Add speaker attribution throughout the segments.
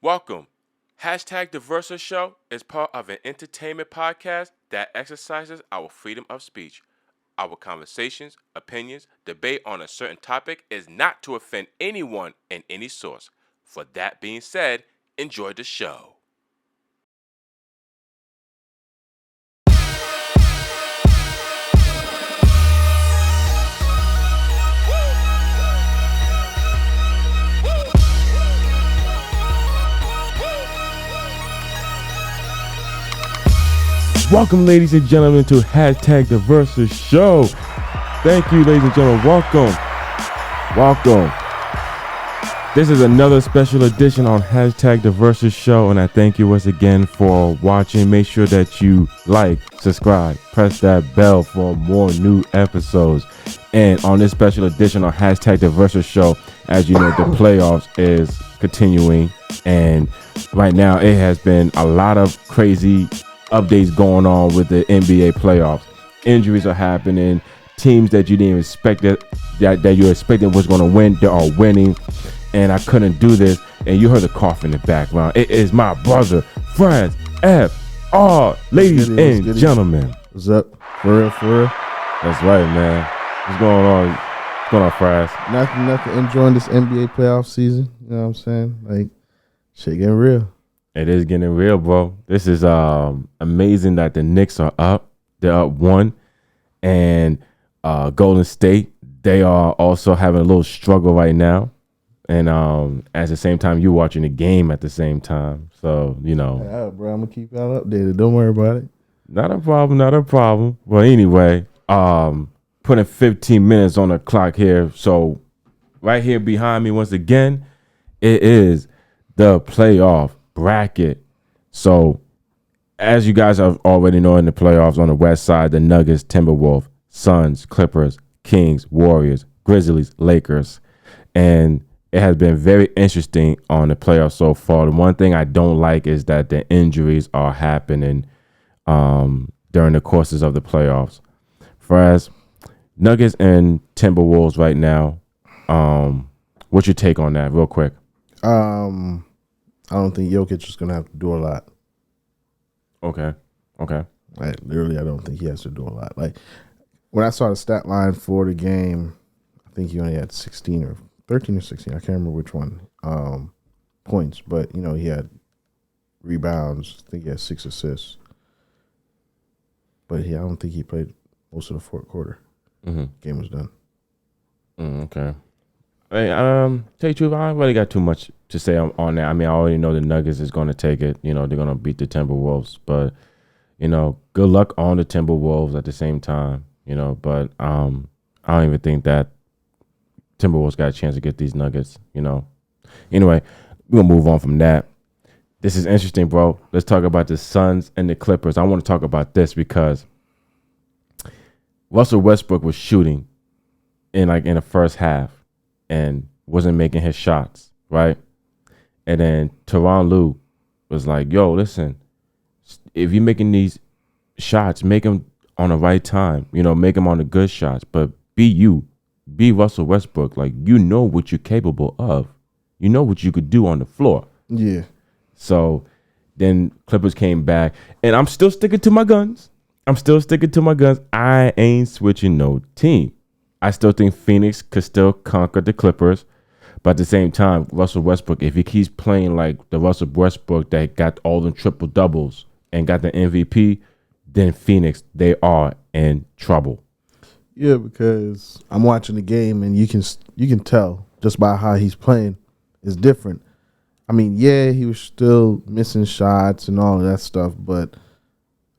Speaker 1: Welcome. Hashtag the Versa Show is part of an entertainment podcast that exercises our freedom of speech. Our conversations, opinions, debate on a certain topic is not to offend anyone in any source. For that being said, enjoy the show. Welcome, ladies and gentlemen, to Hashtag the Versa Show. Thank you, ladies and gentlemen. Welcome. This is another special edition on Hashtag the Versa Show, and I thank you once again for watching. Make sure that you like, subscribe, press that bell for more new episodes. And on this special edition on Hashtag the Versa Show, as you know, the playoffs is continuing, and right now it has been a lot of crazy updates going on with the NBA playoffs. Injuries are happening. Teams that you didn't expect that you expected was going to win, they are winning. And I couldn't do this. And you heard the cough in the background. It is my brother, FRAZZ.FR. Ladies and gentlemen.
Speaker 2: What's up? For real?
Speaker 1: That's right, man. What's going on? What's going on, Frazz?
Speaker 2: Nothing. Enjoying this NBA playoff season. You know what I'm saying? Like, shit getting real.
Speaker 1: It is getting real, bro. This is amazing that the Knicks are up. They're up 1. And Golden State, they are also having a little struggle right now. And at the same time, you're watching the game at the same time. So, you know.
Speaker 2: Yeah, bro, I'm going to keep y'all updated. Don't worry about it.
Speaker 1: Not a problem. Well, anyway, putting 15 minutes on the clock here. So, right here behind me, once again, it is the playoff bracket. So, as you guys have already know, in the playoffs on the west side, the Nuggets, Timberwolves, Suns, Clippers, Kings, Warriors, Grizzlies, Lakers. And it has been very interesting on the playoffs so far. The one thing I don't like is that the injuries are happening during the courses of the playoffs. Whereas Nuggets and Timberwolves right now, what's your take on that real quick?
Speaker 2: I don't think Jokic is going to have to do a lot.
Speaker 1: Okay.
Speaker 2: Like, literally, I don't think he has to do a lot. Like, when I saw the stat line for the game, I think he only had 16 or 13 or 16. I can't remember which one, points. But, you know, he had rebounds. I think he had 6 assists. But, I don't think he played most of the fourth quarter.
Speaker 1: Mm-hmm.
Speaker 2: Game was done.
Speaker 1: Okay. Hey, tell you the truth, I don't really got too much to say on that. I mean, I already know the Nuggets is going to take it. You know, they're going to beat the Timberwolves. But, you know, good luck on the Timberwolves at the same time. You know, but I don't even think that Timberwolves got a chance to get these Nuggets, you know. Anyway, we're going to move on from that. This is interesting, bro. Let's talk about the Suns and the Clippers. I want to talk about this because Russell Westbrook was shooting in the first half and wasn't making his shots, right? And then Tyronn Lue was like, yo, listen, if you're making these shots, make them on the right time, you know, make them on the good shots, but be Russell Westbrook. Like, you know what you're capable of. You know what you could do on the floor.
Speaker 2: Yeah.
Speaker 1: So then Clippers came back, and I'm still sticking to my guns. I ain't switching no team. I still think Phoenix could still conquer the Clippers. But at the same time, Russell Westbrook, if he keeps playing like the Russell Westbrook that got all the triple doubles and got the MVP, then Phoenix, they are in trouble.
Speaker 2: Yeah, because I'm watching the game and you can tell just by how he's playing is different. I mean, yeah, he was still missing shots and all of that stuff, but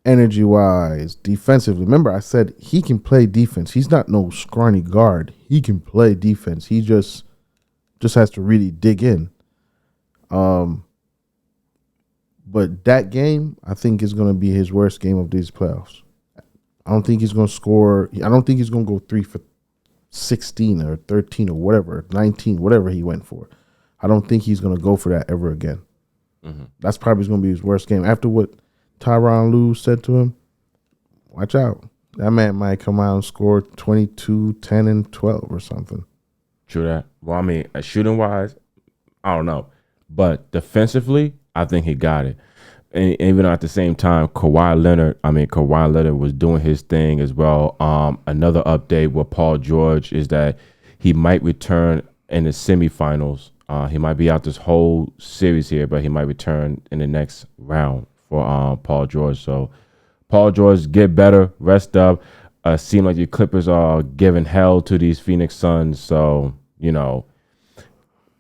Speaker 2: energy-wise, defensively, remember I said he can play defense. He's not no scrawny guard. He can play defense. He just has to really dig in. But that game, I think, is going to be his worst game of these playoffs. I don't think he's going to score. I don't think he's going to go 3 for 16 or 13 or whatever, 19, whatever he went for. I don't think he's going to go for that ever again. Mm-hmm. That's probably going to be his worst game. After what Tyronn Lue said to him, watch out. That man might come out and score 22, 10, and 12 or something.
Speaker 1: True that. Well, I mean, shooting-wise, I don't know. But defensively, I think he got it. And even at the same time, Kawhi Leonard was doing his thing as well. Another update with Paul George is that he might return in the semifinals. He might be out this whole series here, but he might return in the next round for Paul George. So, Paul George, get better, rest up. Seem like your Clippers are giving hell to these Phoenix Suns. So,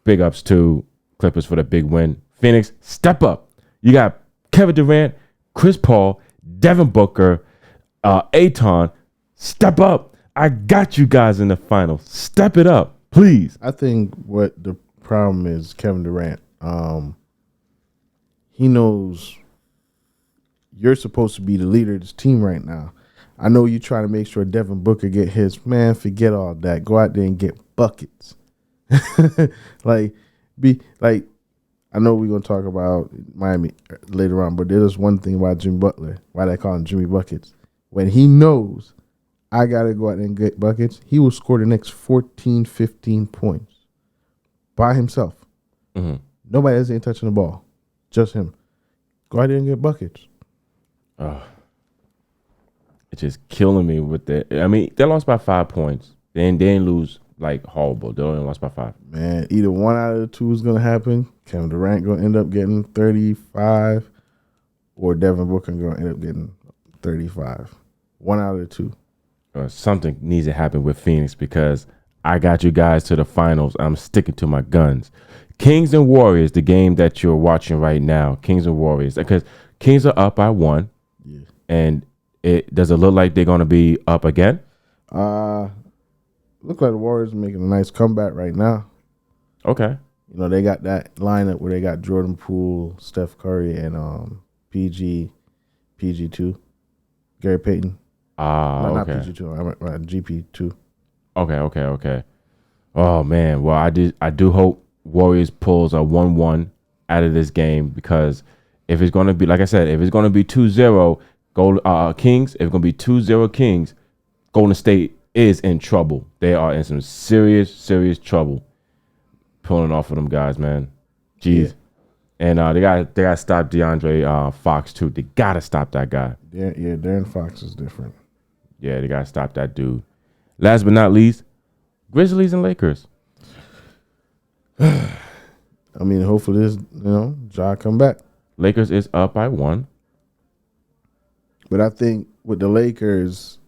Speaker 1: big ups to Clippers for the big win. Phoenix, step up. You got Kevin Durant, Chris Paul, Devin Booker, Ayton. Step up. I got you guys in the finals. Step it up, please.
Speaker 2: I think what the problem is Kevin Durant. He knows you're supposed to be the leader of this team right now. I know you trying to make sure Devin Booker get his. Man, forget all that. Go out there and get buckets. I know we're gonna talk about Miami later on, but there's one thing about Jimmy Butler, why they call him Jimmy Buckets. When he knows I gotta go out there and get buckets, he will score the next 14, 15 points by himself.
Speaker 1: Mm-hmm.
Speaker 2: Nobody else ain't touching the ball, just him. Go out there and get buckets.
Speaker 1: It's just killing me with that. I mean, they lost by 5 points. They didn't lose like horrible. They only lost by 5.
Speaker 2: Man, either one out of the two is gonna happen. Kevin Durant gonna end up getting 35, or Devin Booker gonna end up getting 35. One out of the two.
Speaker 1: Something needs to happen with Phoenix because I got you guys to the finals. I'm sticking to my guns. Kings and Warriors, the game that you're watching right now. Kings and Warriors, because Kings are up by 1.
Speaker 2: Yeah.
Speaker 1: And does it look like they're gonna be up again?
Speaker 2: Look like the Warriors are making a nice comeback right now.
Speaker 1: Okay.
Speaker 2: They got that lineup where they got Jordan Poole, Steph Curry, and PG2, Gary Payton.
Speaker 1: Okay.
Speaker 2: Not PG2, I'm GP2.
Speaker 1: Okay. Oh man. Well, I do hope Warriors pulls a 1-1 out of this game, because if it's gonna be, like I said, if it's gonna be 2-0 Kings, if it's gonna be 2-0 Kings, Golden State is in trouble. They are in some serious trouble pulling off of them guys, man. Jeez. Yeah. And they got to stop DeAndre Fox too. They got to stop that guy.
Speaker 2: Yeah, Darren Fox is different.
Speaker 1: Yeah, they got to stop that dude. Last but not least, Grizzlies and Lakers.
Speaker 2: I mean, hopefully this, Ja come back.
Speaker 1: Lakers is up by 1.
Speaker 2: But I think with the Lakers,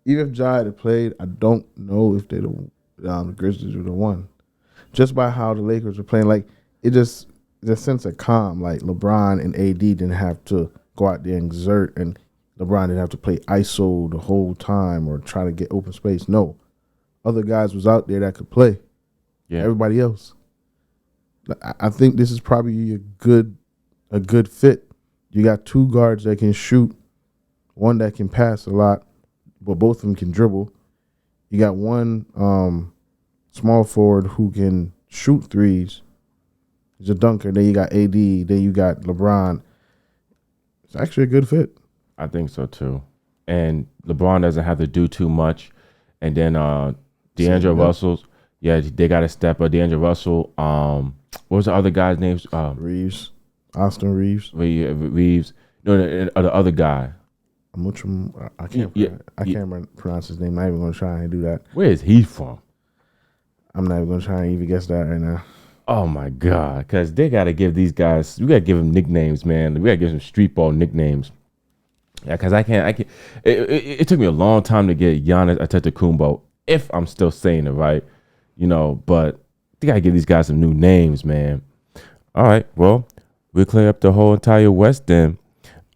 Speaker 2: even if Ja had played, I don't know if the Grizzlies would have won. Just by how the Lakers were playing, like the sense of calm. Like LeBron and AD didn't have to go out there and exert, and LeBron didn't have to play ISO the whole time or try to get open space. No, other guys was out there that could play.
Speaker 1: Yeah,
Speaker 2: everybody else. I think this is probably a good fit. You got 2 guards that can shoot, one that can pass a lot, but both of them can dribble. You got one small forward who can shoot threes. He's a dunker. Then you got AD. Then you got LeBron. It's actually a good fit.
Speaker 1: I think so too. And LeBron doesn't have to do too much. And then D'Angelo Russell's, they got to step up. D'Angelo Russell. What was the other guy's name?
Speaker 2: Reeves. Austin Reeves.
Speaker 1: Reeves. No, the other guy.
Speaker 2: I can't pronounce his name. I'm not even going to try and do that.
Speaker 1: Where is he from?
Speaker 2: I'm not even going to try and even guess that right now.
Speaker 1: Oh my God! Because they got to give these guys. We got to give them nicknames, man. We got to give them street ball nicknames. Yeah, because I can't. It took me a long time to get Giannis Antetokounmpo, if I'm still saying it right, But they got to give these guys some new names, man. All right, well, we'll clear up the whole entire West then.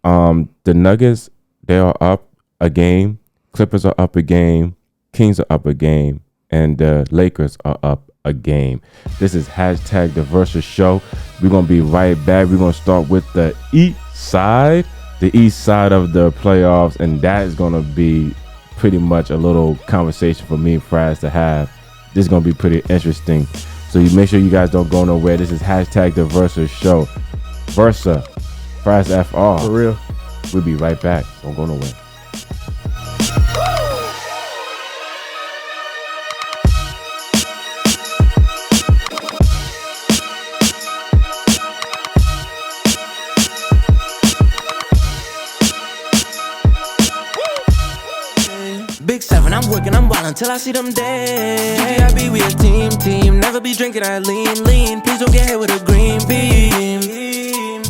Speaker 1: The Nuggets, they are up a game. Clippers are up a game. Kings are up a game. And the Lakers are up a game. This is hashtag the Versus Show. We're going to be right back. We're going to start with the east side of the playoffs. And that is going to be pretty much a little conversation for me and Fraz to have. This is going to be pretty interesting. So you make sure you guys don't go nowhere. This is hashtag the Versus Show. Versa, FRAZZ.FR.
Speaker 2: For real.
Speaker 1: We'll be right back. Don't go nowhere.
Speaker 3: I'm working, I'm wild until I see them dead. GGIB, we a team. Never be drinking, I lean. Please don't get hit with a green beam.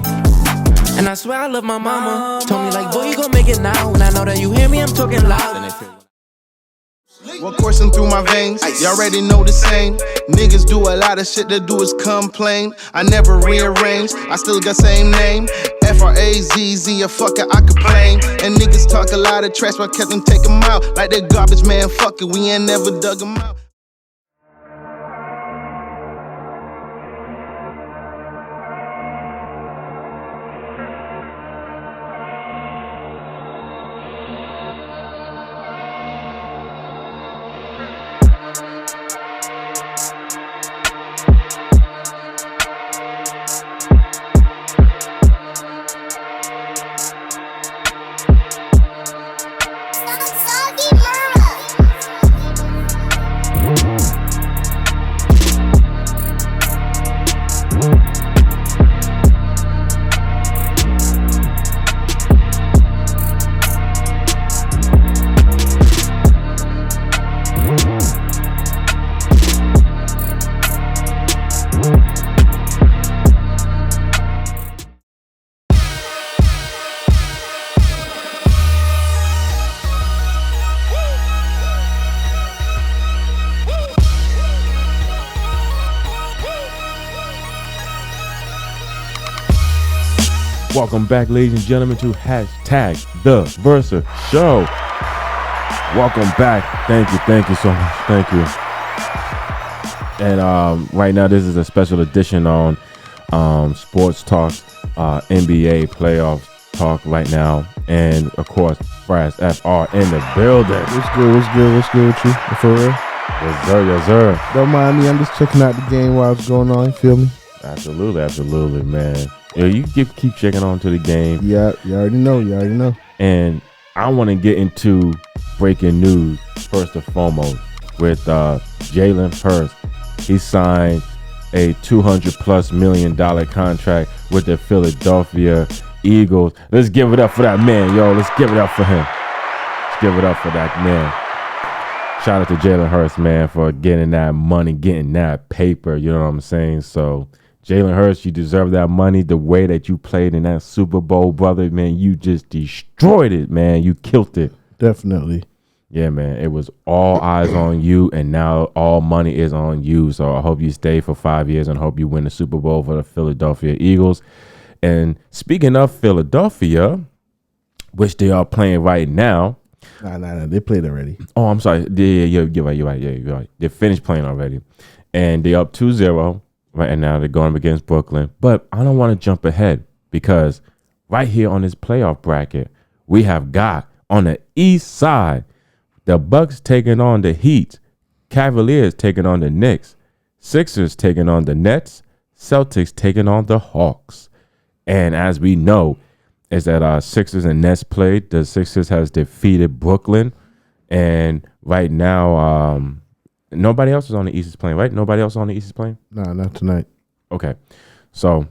Speaker 3: And I swear I love my mama. Told me like, boy, you gon' make it now. When I know that you hear me, I'm talking loud.
Speaker 4: What coursing through my veins? Y'all already know the same. Niggas do a lot of shit, they do is complain. I never rearrange, I still got same name. FRAZZ, a fucker, I complain. And niggas talk a lot of trash, but I kept them take them out. Like they garbage man, fuck it, we ain't never dug them out.
Speaker 1: Welcome back, ladies and gentlemen, to hashtag the Versa Show. Welcome back. Thank you so much. Thank you. And right now, this is a special edition on Sports Talk, NBA playoff talk right now. And of course, FRAZZ.FR in the building.
Speaker 2: What's good with you? For real?
Speaker 1: Yes, sir.
Speaker 2: Don't mind me, I'm just checking out the game while it's going on, you feel me?
Speaker 1: Absolutely, man. Yeah, you keep checking on to the game.
Speaker 2: Yeah, you already know.
Speaker 1: And I want to get into breaking news first and foremost with Jalen Hurts. He signed a $200+ million contract with the Philadelphia Eagles. Let's give it up for that man, yo. Let's give it up for him. Let's give it up for that man. Shout out to Jalen Hurts, man, for getting that money, getting that paper. You know what I'm saying? So, Jalen Hurts, you deserve that money. The way that you played in that Super Bowl, brother, man, you just destroyed it, man. You killed it.
Speaker 2: Definitely.
Speaker 1: Yeah, man. It was all eyes on you, and now all money is on you. So I hope you stay for 5 years and hope you win the Super Bowl for the Philadelphia Eagles. And speaking of Philadelphia, which they are playing right now.
Speaker 2: Nah. They played already.
Speaker 1: Oh, I'm sorry. Yeah, you're right. Yeah, you're right. They finished playing already. And they're up 2-0. Right now, they're going up against Brooklyn. But I don't want to jump ahead because right here on this playoff bracket, we have got on the east side, the Bucks taking on the Heat, Cavaliers taking on the Knicks, Sixers taking on the Nets, Celtics taking on the Hawks. And as we know, is that Sixers and Nets played. The Sixers has defeated Brooklyn. And right now, nobody else is on the East is playing, right? Nobody else on the East is playing?
Speaker 2: Nah, not tonight.
Speaker 1: Okay. So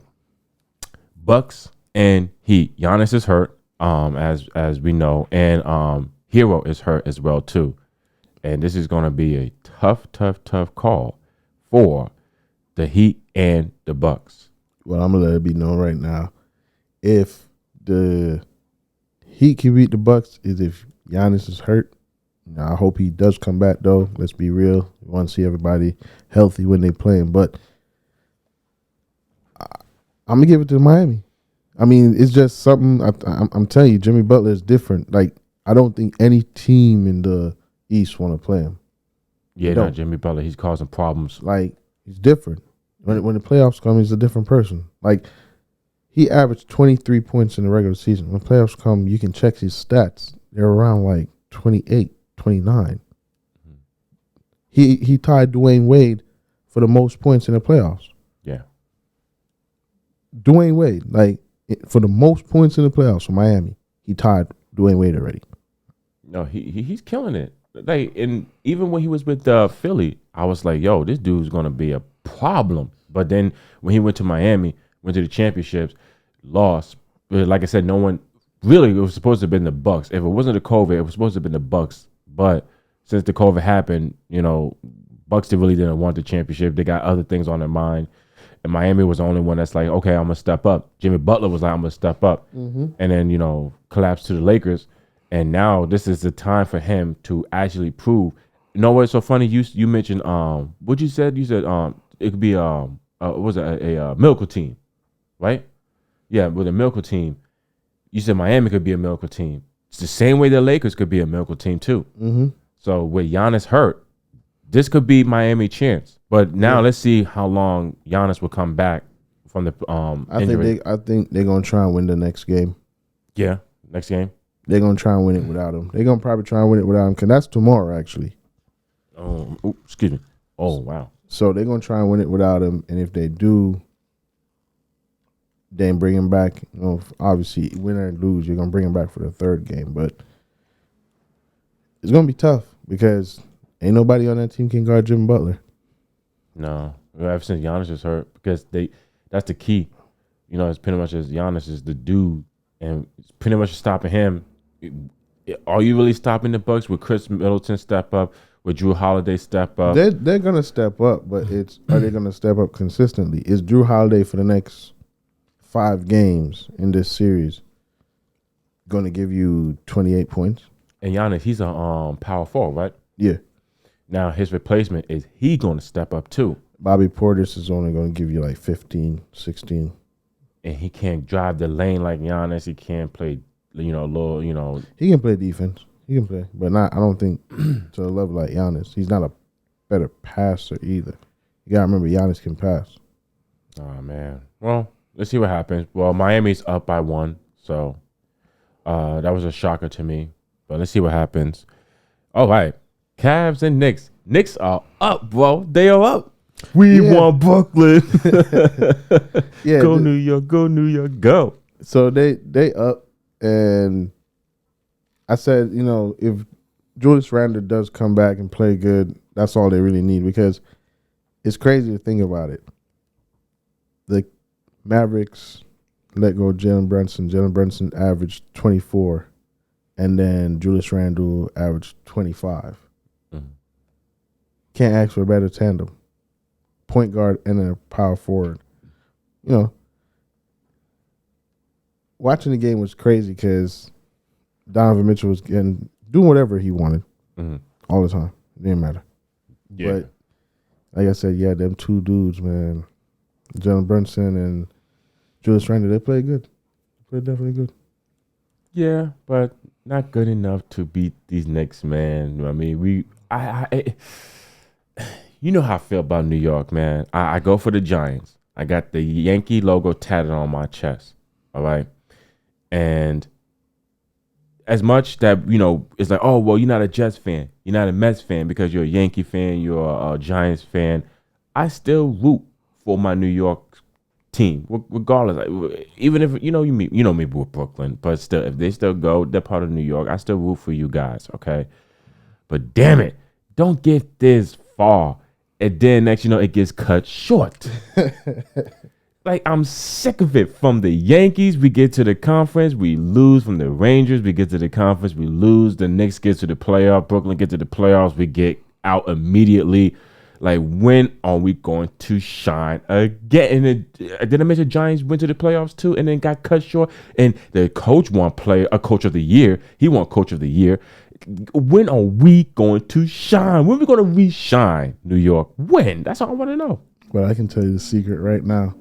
Speaker 1: Bucks and Heat. Giannis is hurt, as we know, and Hero is hurt as well too. And this is going to be a tough call for the Heat and the Bucks.
Speaker 2: Well, I'm gonna let it be known right now. If the Heat can beat the Bucks, is if Giannis is hurt. I hope he does come back, though. Let's be real. We want to see everybody healthy when they playing. But I'm going to give it to Miami. I mean, it's just something. I'm telling you, Jimmy Butler is different. Like, I don't think any team in the East want to play him.
Speaker 1: Yeah, not Jimmy Butler. He's causing problems.
Speaker 2: Like, he's different. When the playoffs come, he's a different person. Like, he averaged 23 points in the regular season. When playoffs come, you can check his stats. They're around, like, 28. 29. He tied Dwayne Wade for the most points in the playoffs.
Speaker 1: Yeah.
Speaker 2: Dwayne Wade, like, for the most points in the playoffs for Miami, he tied Dwayne Wade already.
Speaker 1: No, he's killing it. Like, and even when he was with Philly, I was like, yo, this dude's gonna be a problem. But then when he went to Miami, went to the championships, lost. Like I said, no one really. It was supposed to have been the Bucks. If it wasn't the COVID, it was supposed to have been the Bucks. But since the COVID happened, Bucks really didn't want the championship. They got other things on their mind. And Miami was the only one that's like, okay, I'm going to step up. Jimmy Butler was like, I'm going to step up. And then, collapsed to the Lakers. And now this is the time for him to actually prove. You know what's so funny? You mentioned, what you said? You said it could be, a miracle team, right? Yeah, with a miracle team. You said Miami could be a miracle team. It's the same way the Lakers could be a miracle team too. So with Giannis hurt, this could be Miami's chance. But now let's see how long Giannis will come back from the injury.
Speaker 2: I think they're gonna try and win the next game.
Speaker 1: Yeah, next game.
Speaker 2: They're gonna try and win it without him. They're gonna probably try and win it without him because that's tomorrow actually.
Speaker 1: Excuse me. Oh wow.
Speaker 2: So they're gonna try and win it without him, and if they do, then bring him back. Obviously, win or lose, you're gonna bring him back for the third game, but it's gonna be tough because ain't nobody on that team can guard Jimmy Butler.
Speaker 1: No, ever since Giannis is hurt, because that's the key. It's pretty much as Giannis is the dude, and it's pretty much stopping him. Are you really stopping the Bucks with Chris Middleton step up, with Drew Holiday step up?
Speaker 2: They're gonna step up, but are they gonna step up consistently? Is Drew Holiday for the next 5 games in this series gonna give you 28 points?
Speaker 1: And Giannis, he's a power forward, right?
Speaker 2: Yeah.
Speaker 1: Now his replacement is he going to step up too.
Speaker 2: Bobby Portis is only going to give you like 15, 16.
Speaker 1: And he can't drive the lane like Giannis. He can't play, little.
Speaker 2: He can play defense. He can play, but not. I don't think to the level like Giannis. He's not a better passer either. You gotta remember, Giannis can pass.
Speaker 1: Oh man. Well, let's see what happens. Well, Miami's up by 1, so that was a shocker to me. But let's see what happens. All right. Cavs and Knicks. Knicks are up, bro. They are up. We won Brooklyn. Go New York, go New York, go.
Speaker 2: So they up, and I said, if Julius Randle does come back and play good, that's all they really need, because it's crazy to think about it. The Mavericks let go of Jalen Brunson. Jalen Brunson averaged 24, and then Julius Randle averaged 25. Can't ask for a better tandem. Point guard and a power forward. Watching the game was crazy because Donovan Mitchell was doing whatever he wanted all the time. It didn't matter.
Speaker 1: Yeah.
Speaker 2: But like I said, them 2 dudes, man, Jalen Brunson and Julius Randle, they played good. They played definitely good.
Speaker 1: Yeah, but not good enough to beat these Knicks, man. I mean, you know how I feel about New York, man. I go for the Giants. I got the Yankee logo tatted on my chest. All right. And as much that, it's like, oh, well, you're not a Jets fan. You're not a Mets fan because you're a Yankee fan. You're a Giants fan. I still root for my New York team, regardless. Even if, you know me with Brooklyn, but still, if they still go, they're part of New York. I still root for you guys, okay? But damn it, don't get this far. And then next, it gets cut short. Like, I'm sick of it. From the Yankees, we get to the conference, we lose. From the Rangers, we get to the conference, we lose. The Knicks get to the playoff. Brooklyn get to the playoffs, we get out immediately. Like, when are we going to shine again? And did I mention Giants went to the playoffs too and then got cut short? And the coach won coach of the year. He won coach of the year. When are we going to shine? When are we going to re-shine, New York? When? That's all I want to know.
Speaker 2: But I can tell you the secret right now.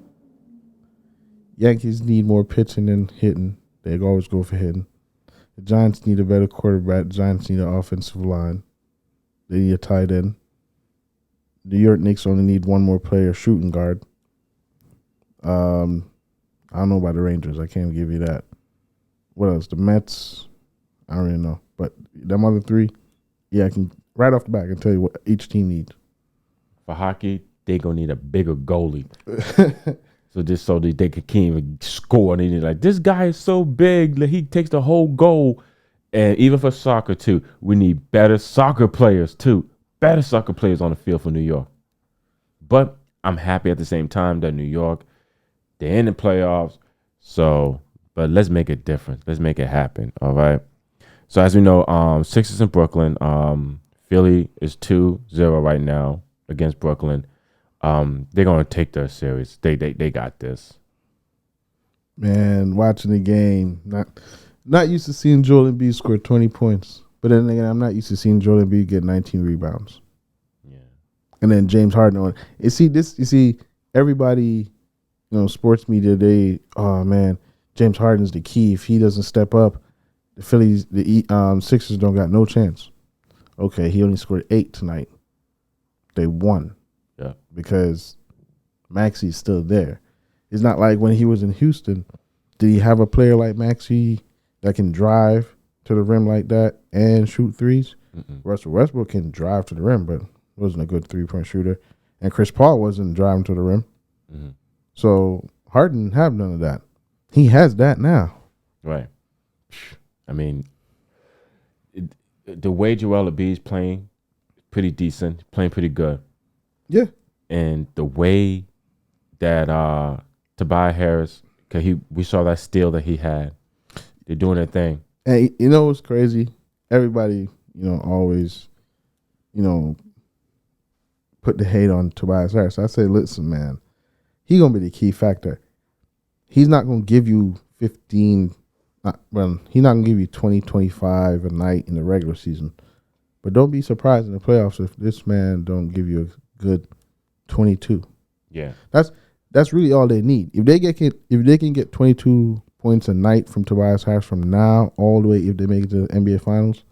Speaker 2: Yankees need more pitching than hitting. They always go for hitting. The Giants need a better quarterback. The Giants need an offensive line. They need a tight end. New York Knicks only need 1 more player, shooting guard. I don't know about the Rangers. I can't give you that. What else? The Mets? I don't really know. But them other 3, I can right off the bat I can tell you what each team needs.
Speaker 1: For hockey, they gonna need a bigger goalie. So just so that they can't even score. And they're like, this guy is so big that he takes the whole goal. And even for soccer too, we need better soccer players too. Better soccer players on the field for New York. But I'm happy at the same time that New York, they're in the playoffs. So, but let's make it different. Let's make it happen. All right. So as we know, Sixers in Brooklyn, Philly is 2-0 right now against Brooklyn. They're gonna take their series. They got this.
Speaker 2: Man, watching the game, not used to seeing Joel Embiid score 20 points. But then again, I'm not used to seeing Joel Embiid get 19 rebounds.
Speaker 1: Yeah.
Speaker 2: And then James Harden on. You see, everybody, sports media, oh man, James Harden's the key. If he doesn't step up, the Sixers don't got no chance. Okay, he only scored 8 tonight. They won.
Speaker 1: Yeah.
Speaker 2: Because Maxi's still there. It's not like when he was in Houston, did he have a player like Maxi that can drive to the rim like that and shoot threes? Russell Westbrook can drive to the rim, but wasn't a good 3-point shooter. And Chris Paul wasn't driving to the rim.
Speaker 1: Mm-hmm.
Speaker 2: So Harden didn't have none of that. He has that now.
Speaker 1: Right. I mean, the way Joel Embiid's playing, pretty decent, playing pretty good.
Speaker 2: Yeah.
Speaker 1: And the way that Tobias Harris, because we saw that steal that he had. They're doing their thing.
Speaker 2: And you know what's crazy? Everybody, always, put the hate on Tobias Harris. I say, listen, man, he's going to be the key factor. He's not going to give you 15, he's not going to give you 20, 25 a night in the regular season. But don't be surprised in the playoffs if this man don't give you a good 22.
Speaker 1: Yeah.
Speaker 2: That's really all they need. If they can get 22 points a night from Tobias Harris from now all the way if they make it to the NBA Finals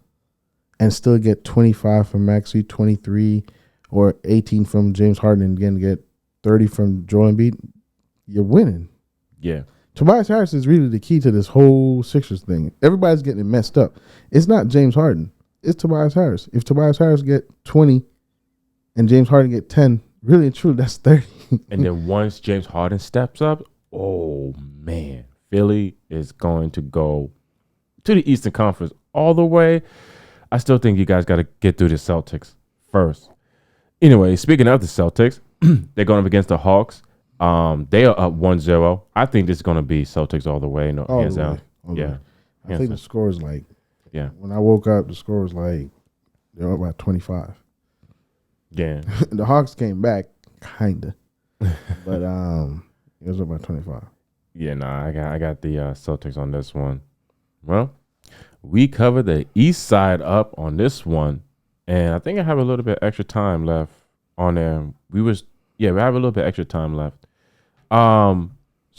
Speaker 2: and still get 25 from Maxey, 23 or 18 from James Harden and again get 30 from Joel Embiid, you're winning.
Speaker 1: Yeah.
Speaker 2: Tobias Harris is really the key to this whole Sixers thing. Everybody's getting it messed up. It's not James Harden. It's Tobias Harris. If Tobias Harris get 20 and James Harden get 10, really and truly, that's 30.
Speaker 1: And then once James Harden steps up, oh, man, Philly is going to go to the Eastern Conference all the way. I still think you guys got to get through the Celtics first. Anyway, speaking of the Celtics, they're going up against the Hawks. They are up 1-0. I think this is going to be Celtics all the way. No, hands down. Yeah.
Speaker 2: I think the score is like,
Speaker 1: yeah.
Speaker 2: When I woke up, the score was like, they're up by 25.
Speaker 1: Yeah.
Speaker 2: The Hawks came back, kind of. But it was up by 25.
Speaker 1: Yeah, I got the Celtics on this one. Well, we covered the East side up on this one, and I think I have a little bit extra time left on there. We have a little bit extra time left. So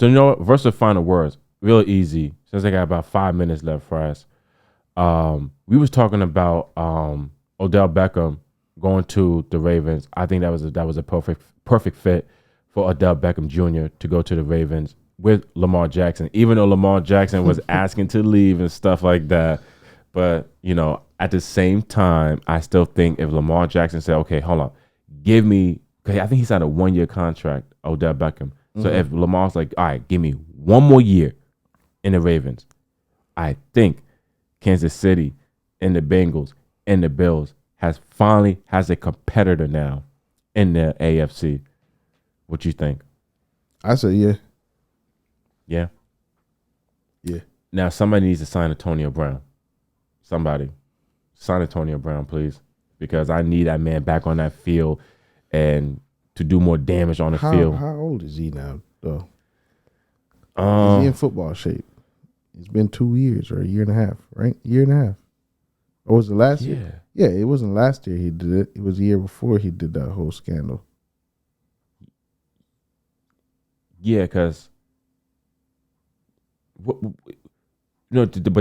Speaker 1: you know what? Versus final words, real easy. Since I got about 5 minutes left for us. We was talking about Odell Beckham going to the Ravens. I think that was a perfect fit for Odell Beckham Jr. to go to the Ravens with Lamar Jackson, even though Lamar Jackson was asking to leave and stuff like that. But, at the same time, I still think if Lamar Jackson said, okay, hold on, give me, because I think he signed a 1-year contract, Odell Beckham. Mm-hmm. So if Lamar's like, all right, give me 1 more year in the Ravens, I think Kansas City and the Bengals and the Bills has a competitor now in the AFC. What you think?
Speaker 2: I say yeah.
Speaker 1: Yeah?
Speaker 2: Yeah.
Speaker 1: Now, somebody needs to sign Antonio Brown. Somebody. Sign Antonio Brown, please. Because I need that man back on that field and to do more damage on the field.
Speaker 2: How old is he now, though? Is he in football shape? It's been 2 years or a year and a half, right? Year and a half. Or was it last year? Yeah, it wasn't last year he did it. It was the year before he did that whole scandal.
Speaker 1: Yeah, because but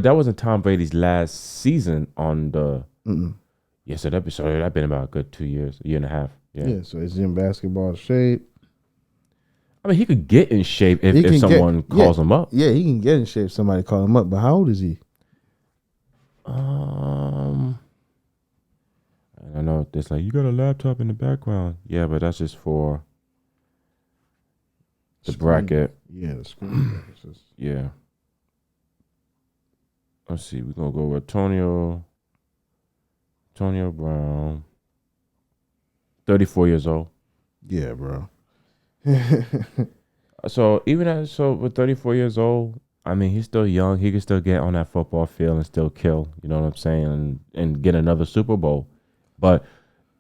Speaker 1: that wasn't Tom Brady's last season on the.
Speaker 2: Mm-mm.
Speaker 1: Yeah, so that been about a good 2 years, a year and a half. Yeah,
Speaker 2: so he's in basketball shape.
Speaker 1: I mean, he could get in shape if someone calls him up.
Speaker 2: Yeah, he can get in shape if somebody calls him up. But how old is he?
Speaker 1: I know it's like, you got a laptop in the background. Yeah, but that's just for the bracket.
Speaker 2: Yeah, the screen.
Speaker 1: Yeah. Let's see. We're going to go with Antonio Brown. 34 years old.
Speaker 2: Yeah, bro.
Speaker 1: So with 34 years old, I mean, he's still young. He can still get on that football field and still kill. You know what I'm saying? And get another Super Bowl. But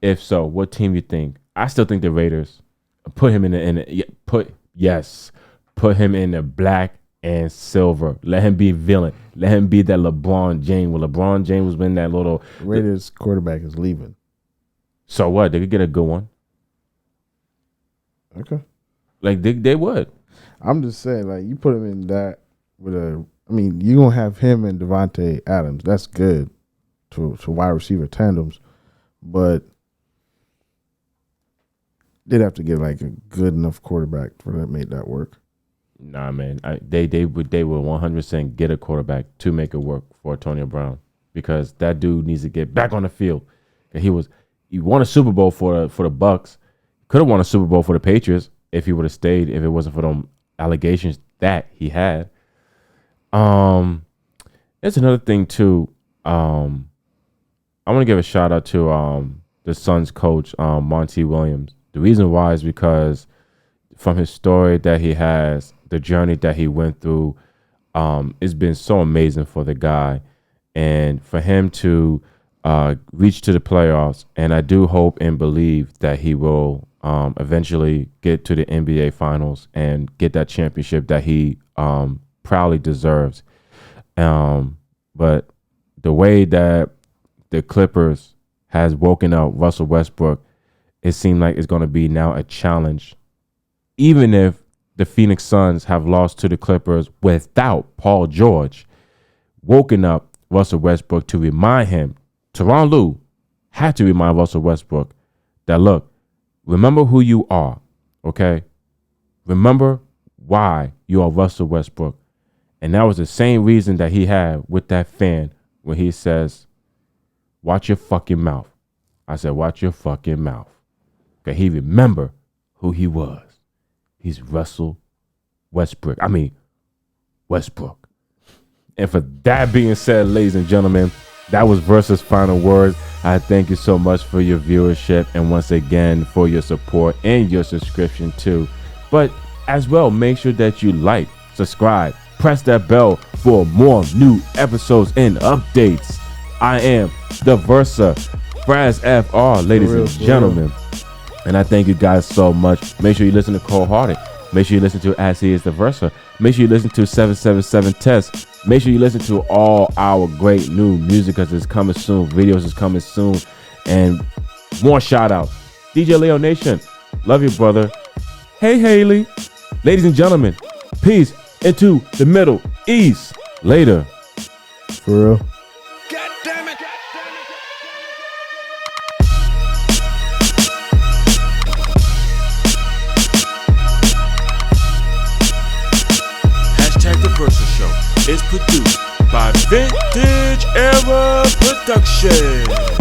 Speaker 1: if so, what team you think? I still think the Raiders. Put him put him in the black and silver. Let him be villain. Let him be that LeBron James. When LeBron James was winning that little
Speaker 2: Raiders quarterback is leaving.
Speaker 1: So what? They could get a good one.
Speaker 2: Okay.
Speaker 1: Like they would.
Speaker 2: I'm just saying, like, you put him in that with you're gonna have him and Devontae Adams. That's good to wide receiver tandems, but they'd have to get like a good enough quarterback for that make that work.
Speaker 1: Nah, man. They would 100% get a quarterback to make it work for Antonio Brown, because that dude needs to get back on the field. He won a Super Bowl for the Bucks. Could have won a Super Bowl for the Patriots if he would have stayed, if it wasn't for them allegations that he had. There's another thing too. I want to give a shout out to the Suns coach, Monty Williams. The reason why is because from his story that he has, the journey that he went through, it's been so amazing for the guy, and for him to reach to the playoffs. And I do hope and believe that he will eventually get to the NBA Finals and get that championship that he proudly deserves. But the way that the Clippers has woken up Russell Westbrook, it seemed like it's going to be now a challenge. Even if the Phoenix Suns have lost to the Clippers without Paul George, woken up Russell Westbrook to remind him, Tyronn Lue had to remind Russell Westbrook that, look, remember who you are, okay? Remember why you are Russell Westbrook. And that was the same reason that he had with that fan when he says, watch your fucking mouth. I said, watch your fucking mouth. Okay, he remembered who he was. He's Russell Westbrook. Westbrook. And for that being said, ladies and gentlemen, that was Versus Final Words. I thank you so much for your viewership, and once again for your support and your subscription too. But as well, make sure that you like, subscribe, press that bell for more new episodes and updates. I am the Versa, FRAZZ.FR, ladies and gentlemen. And I thank you guys so much. Make sure you listen to Cold Hearted. Make sure you listen to As He Is the Versa. Make sure you listen to 777 Test. Make sure you listen to all our great new music, because it's coming soon. Videos is coming soon. And more shout outs. DJ Leo Nation. Love you, brother. Hey, Haley. Ladies and gentlemen, peace into the Middle East. Later.
Speaker 2: For real.
Speaker 3: God damn it.
Speaker 1: The Versa Show is produced by Vintage Era Production.